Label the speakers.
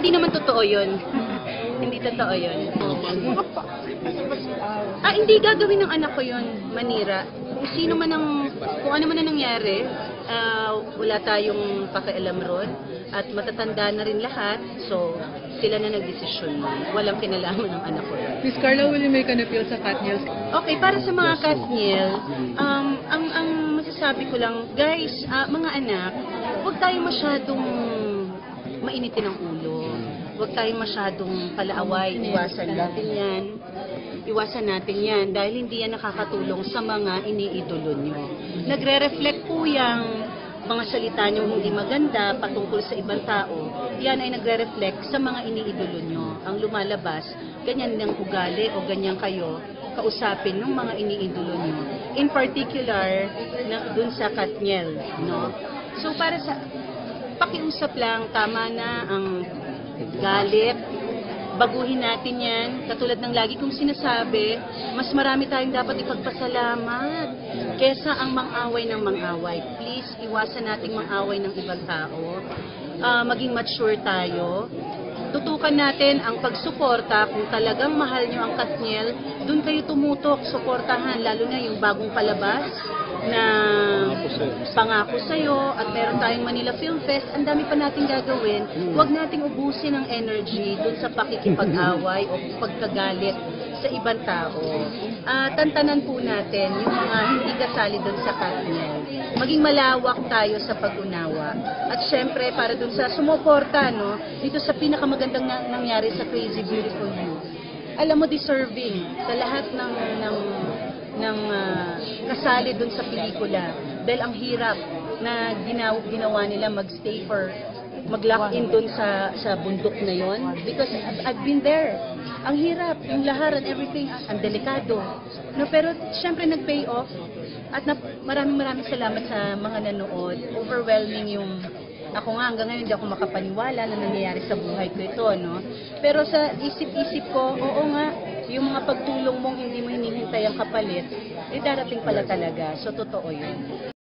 Speaker 1: hindi naman totoo yun. Hindi totoo yun. Hindi gagawin ng anak ko yun, manira. Kung ano man ang nangyari, wala tayong pakialam ron. At matatanda na rin lahat, so sila na nagdesisyon. Walang kinalaman ng anak ko.
Speaker 2: Miss Carla, will you make an appeal sa Katniel?
Speaker 1: Okay, para sa mga Katniel, ang masasabi ko lang, guys, mga anak, huwag tayo masyadong mainitin ang ulo. Huwag tayo masyadong palaaway. Iwasan natin yan dahil hindi yan nakakatulong sa mga iniidolo nyo. Nagre-reflect po yung mga salita nyo hindi maganda patungkol sa ibang tao. Yan ay nagre-reflect sa mga iniidolo nyo. Ang lumalabas, ganyan ng ugali o ganyan kayo kausapin ng mga iniidolo nyo. In particular, dun sa Katniel. No? So para sa pakiusap lang, tama na ang galit. Baguhin natin yan. Katulad ng lagi kong sinasabi, mas marami tayong dapat ipagpasalamat kesa ang mang-away ng mang-away. Please, iwasan nating mang-away ng ibang tao. Maging mature tayo. Tutukan natin ang pagsuporta. Kung talagang mahal nyo ang Katniel, dun kayo tumutok, suportahan. Lalo na yung bagong palabas na Pangako Sa'yo at meron tayong Manila Film Fest. Ang dami pa natin gagawin. Huwag nating ubusin ang energy dun sa pakikipag-away o pagkagalit sa ibang tao. Tantanan po natin yung mga hindi kasali dun sa Katniel. Maging malawak tayo sa pag-unawa. At syempre, para dun sa sumuporta, no, dito sa pinakamagandang nangyari sa Crazy Beautiful You. Alam mo, deserving sa lahat ng kasali dun sa pelikula. Dahil ang hirap na ginawa nila mag-lock in dun sa bundok na yon. Because I've been there. Ang hirap, yung lahar and everything, ang delikado. No, pero syempre nag-pay off. At maraming salamat sa mga nanood. Overwhelming yung ako nga hanggang ngayon hindi ako makapaniwala na nangyayari sa buhay ko ito, no? Pero sa isip-isip ko, oo nga, yung mga pagtulong mong hindi mo hinihintay ang kapalit, darating pala talaga. So, totoo yun.